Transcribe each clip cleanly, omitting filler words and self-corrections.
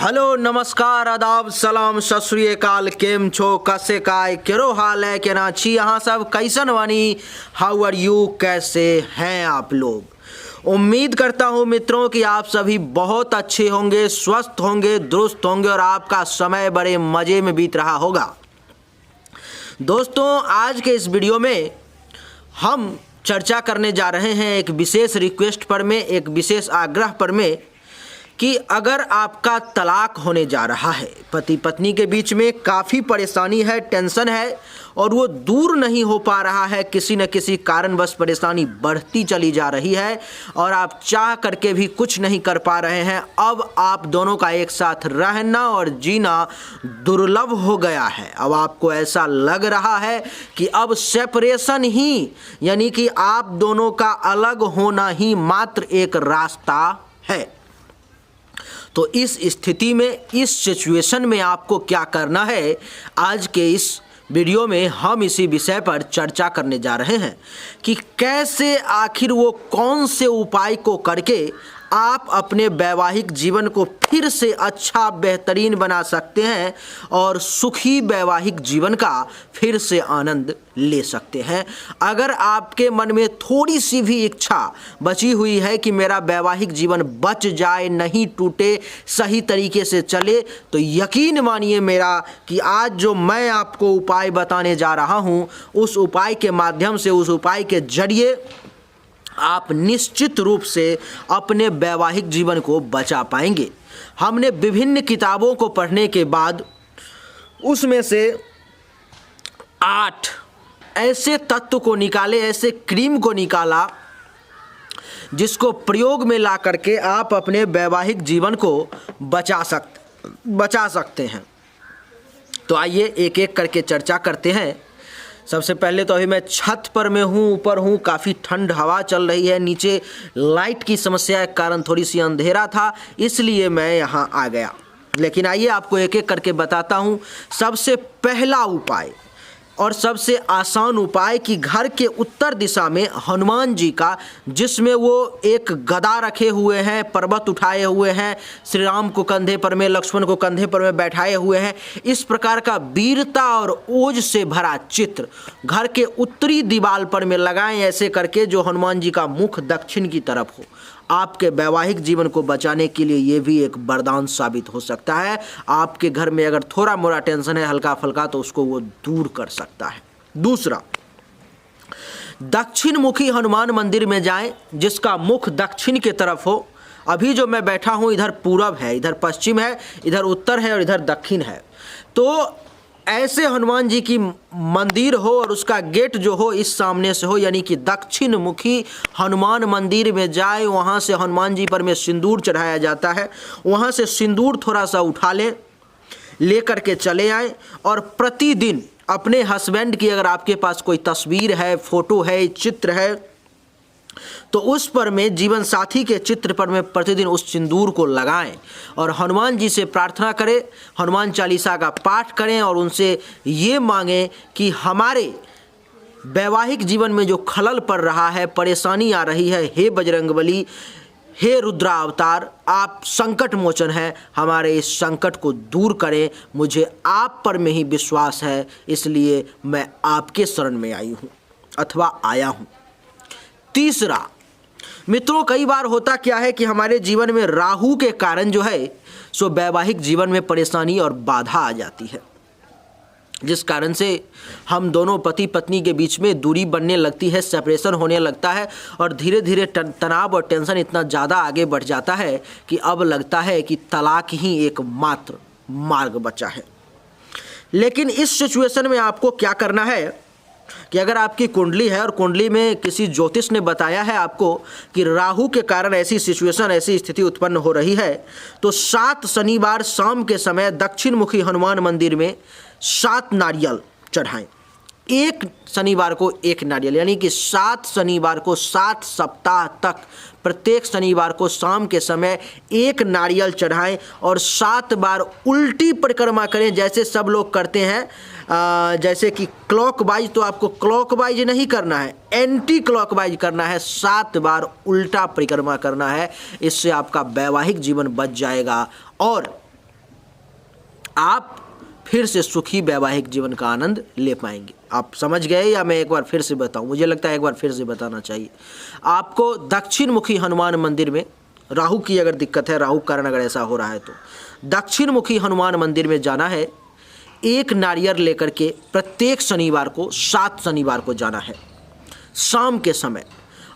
Hello नमस्कार आदाब सलाम सत श्री अकाल केम छो कैसे काय केरो हाल है के ना छी यहाँ सब कैसन वानी हाउ आर यू कैसे हैं आप लोग। उम्मीद करता हूँ मित्रों कि आप सभी बहुत अच्छे होंगे, स्वस्थ होंगे, दुरुस्त होंगे और आपका समय बड़े मज़े में बीत रहा होगा। दोस्तों आज के इस वीडियो में हम चर्चा करने जा रहे हैं एक विशेष रिक्वेस्ट पर में, एक विशेष आग्रह पर में कि अगर आपका तलाक होने जा रहा है, पति पत्नी के बीच में काफ़ी परेशानी है, टेंशन है और वो दूर नहीं हो पा रहा है, किसी न किसी कारणवश परेशानी बढ़ती चली जा रही है और आप चाह करके भी कुछ नहीं कर पा रहे हैं। अब आप दोनों का एक साथ रहना और जीना दुर्लभ हो गया है। अब आपको ऐसा लग रहा है कि अब सेपरेशन ही यानी कि आप दोनों का अलग होना ही मात्र एक रास्ता है। तो इस स्थिति में, इस सिचुएशन में आपको क्या करना है, आज के इस वीडियो में हम इसी विषय पर चर्चा करने जा रहे हैं कि कैसे आखिर वो कौन से उपाय को करके आप अपने वैवाहिक जीवन को फिर से अच्छा बेहतरीन बना सकते हैं और सुखी वैवाहिक जीवन का फिर से आनंद ले सकते हैं। अगर आपके मन में थोड़ी सी भी इच्छा बची हुई है कि मेरा वैवाहिक जीवन बच जाए, नहीं टूटे, सही तरीके से चले, तो यकीन मानिए मेरा कि आज जो मैं आपको उपाय बताने जा रहा हूँ, उस उपाय के माध्यम से, उस उपाय के जरिए आप निश्चित रूप से अपने वैवाहिक जीवन को बचा पाएंगे। हमने विभिन्न किताबों को पढ़ने के बाद उसमें से 8 ऐसे तत्व को निकाले, ऐसे क्रीम को निकाला जिसको प्रयोग में ला करके आप अपने वैवाहिक जीवन को बचा सकते हैं। तो आइए एक एक करके चर्चा करते हैं। सबसे पहले तो अभी मैं छत पर में हूँ, ऊपर हूँ, काफ़ी ठंड हवा चल रही है, नीचे लाइट की समस्या के कारण थोड़ी सी अंधेरा था, इसलिए मैं यहाँ आ गया। लेकिन आइए आपको एक एक करके बताता हूँ। सबसे पहला उपाय और सबसे आसान उपाय कि घर के उत्तर दिशा में हनुमान जी का, जिसमें वो एक गदा रखे हुए हैं, पर्वत उठाए हुए हैं, श्री राम को कंधे पर में, लक्ष्मण को कंधे पर में बैठाए हुए हैं, इस प्रकार का वीरता और ओज से भरा चित्र घर के उत्तरी दीवार पर में लगाएं, ऐसे करके जो हनुमान जी का मुख दक्षिण की तरफ हो। आपके वैवाहिक जीवन को बचाने के लिए ये भी एक वरदान साबित हो सकता है। आपके घर में अगर थोड़ा मोड़ा टेंशन है, हल्का फुल्का, तो उसको वो दूर कर सकता है। दूसरा, दक्षिण मुखी हनुमान मंदिर में जाएं, जिसका मुख दक्षिण की तरफ हो। अभी जो मैं बैठा हूँ, इधर पूरब है, इधर पश्चिम है, इधर उत्तर है और इधर दक्षिण है। तो ऐसे हनुमान जी की मंदिर हो और उसका गेट जो हो इस सामने से हो, यानी कि दक्षिण मुखी हनुमान मंदिर में जाए। वहाँ से हनुमान जी पर में सिंदूर चढ़ाया जाता है, वहाँ से सिंदूर थोड़ा सा उठा लें, ले करके चले आएँ और प्रतिदिन अपने हस्बैंड की, अगर आपके पास कोई तस्वीर है, फोटो है, चित्र है, तो उस पर में, जीवन साथी के चित्र पर में प्रतिदिन उस सिंदूर को लगाएं और हनुमान जी से प्रार्थना करें, हनुमान चालीसा का पाठ करें और उनसे ये मांगें कि हमारे वैवाहिक जीवन में जो खलल पड़ रहा है, परेशानी आ रही है, हे बजरंगबली, हे रुद्रा अवतार, आप संकट मोचन हैं, हमारे इस संकट को दूर करें। मुझे आप पर में ही विश्वास है, इसलिए मैं आपके शरण में आई हूँ अथवा आया हूँ। तीसरा, मित्रों, कई बार होता क्या है कि हमारे जीवन में राहु के कारण जो है सो वैवाहिक जीवन में परेशानी और बाधा आ जाती है, जिस कारण से हम दोनों पति पत्नी के बीच में दूरी बनने लगती है, सेपरेशन होने लगता है और धीरे धीरे तनाव और टेंशन इतना ज़्यादा आगे बढ़ जाता है कि अब लगता है कि तलाक ही एकमात्र मार्ग बचा है। लेकिन इस सिचुएशन में आपको क्या करना है कि अगर आपकी कुंडली है और कुंडली में किसी ज्योतिष ने बताया है आपको कि राहु के कारण ऐसी सिचुएशन, ऐसी स्थिति उत्पन्न हो रही है, तो 7 शनिवार शाम के समय दक्षिण मुखी हनुमान मंदिर में 7 नारियल चढ़ाएं। एक शनिवार को एक नारियल, यानी कि 7 शनिवार को 7 सप्ताह तक प्रत्येक शनिवार को शाम के समय एक नारियल चढ़ाएं और 7 बार उल्टी परिक्रमा करें, जैसे सब लोग करते हैं। जैसे कि क्लॉकवाइज, तो आपको क्लॉकवाइज नहीं करना है, एंटी क्लॉकवाइज करना है, 7 बार उल्टा परिक्रमा करना है। इससे आपका वैवाहिक जीवन बच जाएगा और आप फिर से सुखी वैवाहिक जीवन का आनंद ले पाएंगे। आप समझ गए या मैं एक बार फिर से बताऊं? मुझे लगता है एक बार फिर से बताना चाहिए। आपको दक्षिण मुखी हनुमान मंदिर में, राहु की अगर दिक्कत है, राहु के कारण अगर ऐसा हो रहा है तो दक्षिण मुखी हनुमान मंदिर में जाना है। एक नारियल लेकर के प्रत्येक शनिवार को, 7 शनिवार को जाना है शाम के समय,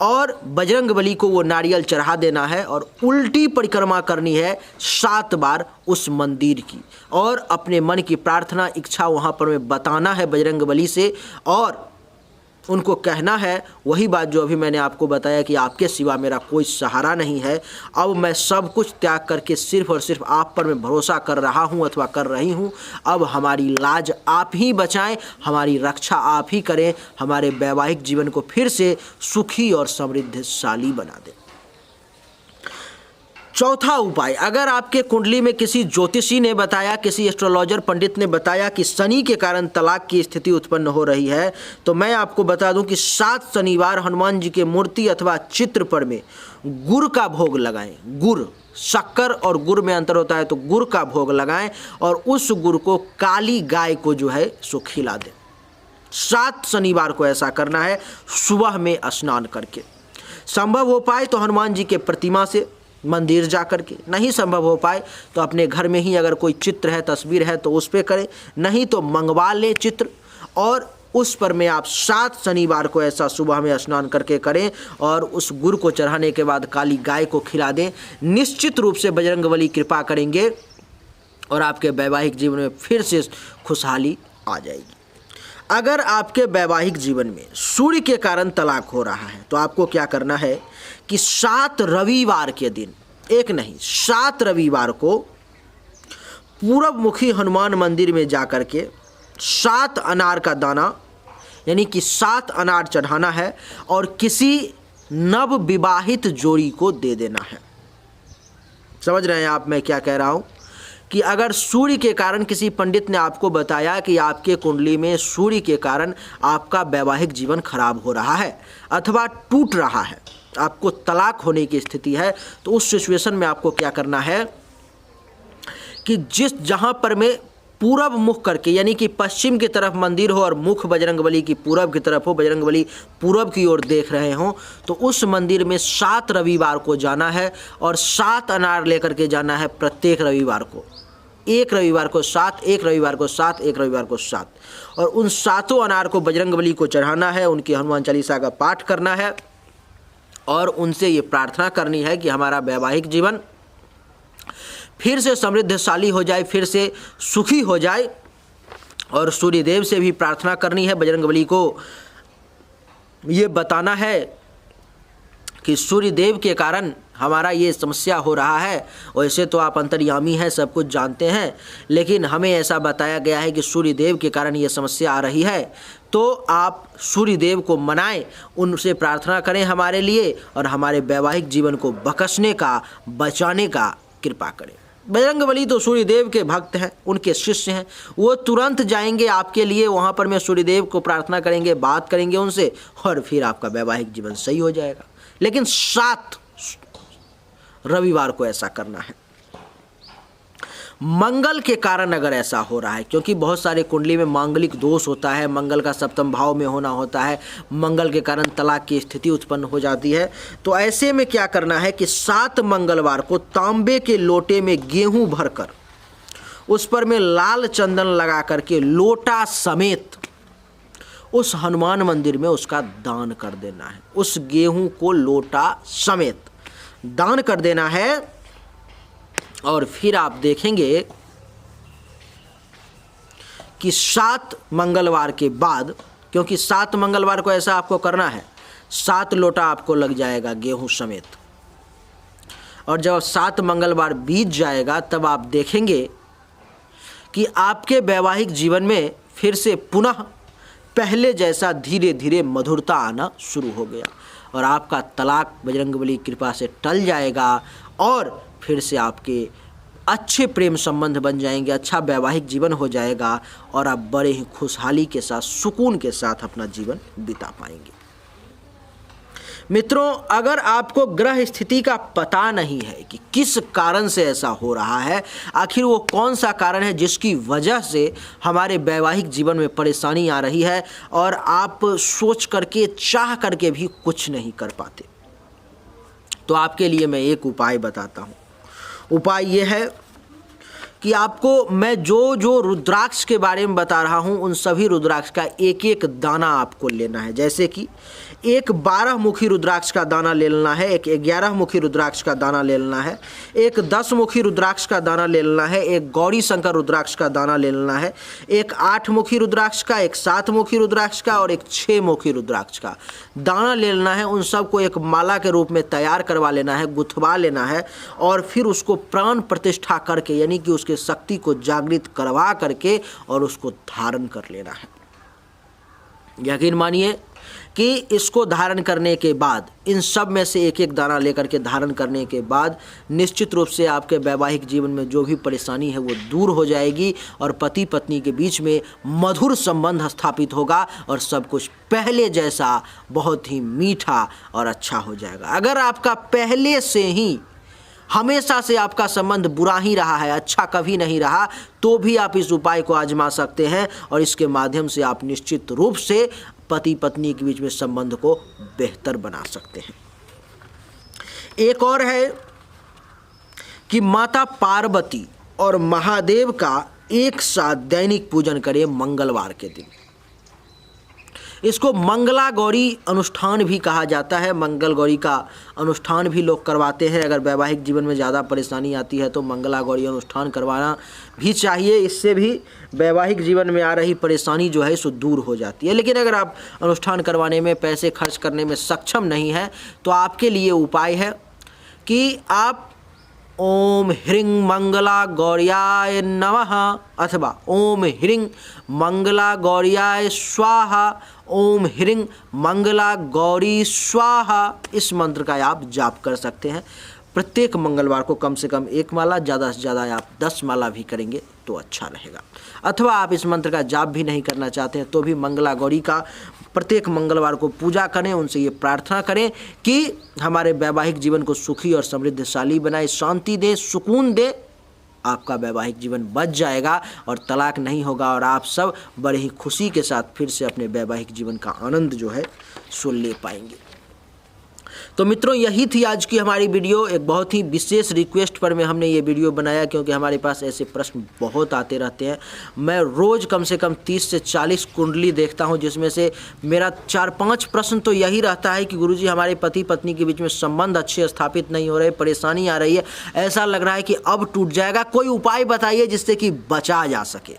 और बजरंगबली को वो नारियल चढ़ा देना है और उल्टी परिक्रमा करनी है 7 बार उस मंदिर की, और अपने मन की प्रार्थना इच्छा वहाँ पर में बताना है बजरंगबली से, और उनको कहना है वही बात जो अभी मैंने आपको बताया कि आपके सिवा मेरा कोई सहारा नहीं है। अब मैं सब कुछ त्याग करके सिर्फ और सिर्फ आप पर मैं भरोसा कर रहा हूँ अथवा कर रही हूँ। अब हमारी लाज आप ही बचाएं, हमारी रक्षा आप ही करें, हमारे वैवाहिक जीवन को फिर से सुखी और समृद्धशाली बना दें। चौथा उपाय, अगर आपके कुंडली में किसी ज्योतिषी ने बताया, किसी एस्ट्रोलॉजर पंडित ने बताया कि शनि के कारण तलाक की स्थिति उत्पन्न हो रही है, तो मैं आपको बता दूं कि 7 शनिवार हनुमान जी के मूर्ति अथवा चित्र पर में गुड़ का भोग लगाएं। गुड़, शक्कर और गुड़ में अंतर होता है, तो गुड़ का भोग लगाएं और उस गुड़ को काली गाय को जो है सो खिला दें। 7 शनिवार को ऐसा करना है, सुबह में स्नान करके। संभव हो पाए तो हनुमान जी के प्रतिमा से मंदिर जा कर के, नहीं संभव हो पाए तो अपने घर में ही अगर कोई चित्र है, तस्वीर है तो उस पे करें, नहीं तो मंगवा लें चित्र और उस पर में आप 7 शनिवार को ऐसा सुबह में स्नान करके करें और उस गुड़ को चढ़ाने के बाद काली गाय को खिला दें। निश्चित रूप से बजरंगबली कृपा करेंगे और आपके वैवाहिक जीवन में फिर से खुशहाली आ जाएगी। अगर आपके वैवाहिक जीवन में सूर्य के कारण तलाक हो रहा है तो आपको क्या करना है कि 7 रविवार के दिन, एक नहीं 7 रविवार को पूरब मुखी हनुमान मंदिर में जाकर के 7 अनार का दाना यानी कि 7 अनार चढ़ाना है और किसी नव विवाहित जोड़ी को दे देना है। समझ रहे हैं आप मैं क्या कह रहा हूँ कि अगर सूर्य के कारण किसी पंडित ने आपको बताया कि आपके कुंडली में सूर्य के कारण आपका वैवाहिक जीवन खराब हो रहा है अथवा टूट रहा है, आपको तलाक होने की स्थिति है, तो उस सिचुएशन में आपको क्या करना है कि जहाँ पर में पूरब मुख करके यानी कि पश्चिम की तरफ मंदिर हो और मुख बजरंगबली की पूरब की तरफ हो, बजरंगबली पूरब की ओर देख रहे हों, तो उस मंदिर में 7 रविवार को जाना है और 7 अनार लेकर के जाना है प्रत्येक रविवार को। एक रविवार को 7, एक रविवार को 7, एक रविवार को 7, और उन 7 अनार को बजरंगबली को चढ़ाना है, उनकी हनुमान चालीसा का पाठ करना है और उनसे ये प्रार्थना करनी है कि हमारा वैवाहिक जीवन फिर से समृद्धशाली हो जाए, फिर से सुखी हो जाए। और सूर्यदेव से भी प्रार्थना करनी है, बजरंगबली को ये बताना है कि सूर्यदेव के कारण हमारा ये समस्या हो रहा है। वैसे तो आप अंतर्यामी हैं, सब कुछ जानते हैं, लेकिन हमें ऐसा बताया गया है कि सूर्यदेव के कारण ये समस्या आ रही है, तो आप सूर्यदेव को मनाएं, उनसे प्रार्थना करें हमारे लिए और हमारे वैवाहिक जीवन को बख्शने का, बचाने का कृपा करें। बजरंगबली तो सूर्यदेव के भक्त हैं, उनके शिष्य हैं, वो तुरंत जाएंगे आपके लिए, वहाँ पर मैं सूर्यदेव को प्रार्थना करेंगे, बात करेंगे उनसे और फिर आपका वैवाहिक जीवन सही हो जाएगा। लेकिन 7 रविवार को ऐसा करना है। मंगल के कारण अगर ऐसा हो रहा है, क्योंकि बहुत सारे कुंडली में मांगलिक दोष होता है, मंगल का सप्तम भाव में होना होता है, मंगल के कारण तलाक की स्थिति उत्पन्न हो जाती है, तो ऐसे में क्या करना है कि 7 मंगलवार को तांबे के लोटे में गेहूं भरकर उस पर में लाल चंदन लगा करके लोटा समेत उस हनुमान मंदिर में उसका दान कर देना है। उस गेहूं को लोटा समेत दान कर देना है और फिर आप देखेंगे कि 7 मंगलवार के बाद, क्योंकि 7 मंगलवार को ऐसा आपको करना है, 7 लोटा आपको लग जाएगा गेहूं समेत, और जब 7 मंगलवार बीत जाएगा तब आप देखेंगे कि आपके वैवाहिक जीवन में फिर से पुनः पहले जैसा धीरे धीरे मधुरता आना शुरू हो गया और आपका तलाक बजरंगबली कृपा से टल जाएगा और फिर से आपके अच्छे प्रेम संबंध बन जाएंगे, अच्छा वैवाहिक जीवन हो जाएगा और आप बड़े ही खुशहाली के साथ, सुकून के साथ अपना जीवन बिता पाएंगे। मित्रों, अगर आपको ग्रह स्थिति का पता नहीं है कि किस कारण से ऐसा हो रहा है, आखिर वो कौन सा कारण है जिसकी वजह से हमारे वैवाहिक जीवन में परेशानी आ रही है और आप सोच करके चाह करके भी कुछ नहीं कर पाते, तो आपके लिए मैं एक उपाय बताता हूँ। उपाय ये है कि आपको मैं जो रुद्राक्ष के बारे में बता रहा हूँ उन सभी रुद्राक्ष का एक एक दाना आपको लेना है। जैसे कि एक 12 मुखी रुद्राक्ष का दाना ले लेना है, एक 11 मुखी रुद्राक्ष का दाना ले लेना है, एक 10 मुखी रुद्राक्ष का दाना ले लेना है, एक गौरी शंकर रुद्राक्ष का दाना ले लेना है, एक 8 मुखी रुद्राक्ष का, एक 7 मुखी रुद्राक्ष का और एक 6 मुखी रुद्राक्ष का दाना ले लेना है। उन सबको एक माला के रूप में तैयार करवा लेना है, गुथवा लेना है और फिर उसको प्राण प्रतिष्ठा करके, यानी कि उसके शक्ति को जागृत करवा करके और उसको धारण कर लेना है। यकीन मानिए कि इसको धारण करने के बाद, इन सब में से एक एक दाना लेकर के धारण करने के बाद निश्चित रूप से आपके वैवाहिक जीवन में जो भी परेशानी है वो दूर हो जाएगी और पति पत्नी के बीच में मधुर संबंध स्थापित होगा और सब कुछ पहले जैसा बहुत ही मीठा और अच्छा हो जाएगा। अगर आपका पहले से ही हमेशा से आपका संबंध बुरा ही रहा है, अच्छा कभी नहीं रहा, तो भी आप इस उपाय को आजमा सकते हैं और इसके माध्यम से आप निश्चित रूप से पति पत्नी के बीच में संबंध को बेहतर बना सकते हैं। एक और है कि माता पार्वती और महादेव का एक साथ दैनिक पूजन करें मंगलवार के दिन। इसको मंगला गौरी अनुष्ठान भी कहा जाता है। मंगल गौरी का अनुष्ठान भी लोग करवाते हैं। अगर वैवाहिक जीवन में ज़्यादा परेशानी आती है तो मंगला गौरी अनुष्ठान करवाना भी चाहिए। इससे भी वैवाहिक जीवन में आ रही परेशानी जो है सो दूर हो जाती है। लेकिन अगर आप अनुष्ठान करवाने में, पैसे खर्च करने में सक्षम नहीं हैं तो आपके लिए उपाय है कि आप ओम ह्रीं मंगला गौर्याय नमः अथवा ओम ह्रीं मंगला गौर्याय स्वाहा, ओम ह्रीं मंगला गौरी स्वाहा, इस मंत्र का आप जाप कर सकते हैं। प्रत्येक मंगलवार को कम से कम 1 माला, ज़्यादा से ज़्यादा आप 10 माला भी करेंगे तो अच्छा रहेगा। अथवा आप इस मंत्र का जाप भी नहीं करना चाहते हैं तो भी मंगला गौरी का प्रत्येक मंगलवार को पूजा करें, उनसे ये प्रार्थना करें कि हमारे वैवाहिक जीवन को सुखी और समृद्धशाली बनाए, शांति दे, सुकून दे। आपका वैवाहिक जीवन बच जाएगा और तलाक नहीं होगा और आप सब बड़ी ही खुशी के साथ फिर से अपने वैवाहिक जीवन का आनंद जो है सो ले पाएंगे। तो मित्रों, यही थी आज की हमारी वीडियो। एक बहुत ही विशेष रिक्वेस्ट पर हमने ये वीडियो बनाया क्योंकि हमारे पास ऐसे प्रश्न बहुत आते रहते हैं। मैं रोज़ कम से कम 30 से 40 कुंडली देखता हूं, जिसमें से मेरा 4-5 प्रश्न तो यही रहता है कि गुरुजी हमारे पति पत्नी के बीच में संबंध अच्छे स्थापित नहीं हो रहे, परेशानी आ रही है, ऐसा लग रहा है कि अब टूट जाएगा, कोई उपाय बताइए जिससे कि बचा जा सके।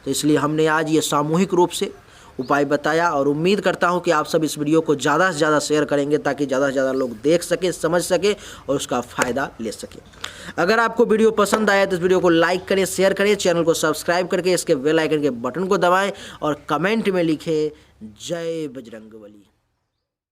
तो इसलिए हमने आज ये सामूहिक रूप से उपाय बताया और उम्मीद करता हूं कि आप सब इस वीडियो को ज़्यादा से ज़्यादा शेयर करेंगे ताकि ज़्यादा से ज़्यादा लोग देख सकें, समझ सकें और उसका फ़ायदा ले सकें। अगर आपको वीडियो पसंद आया तो इस वीडियो को लाइक करें, शेयर करें, चैनल को सब्सक्राइब करके इसके बेल आइकन के बटन को दबाएं और कमेंट में लिखें जय बजरंगबली।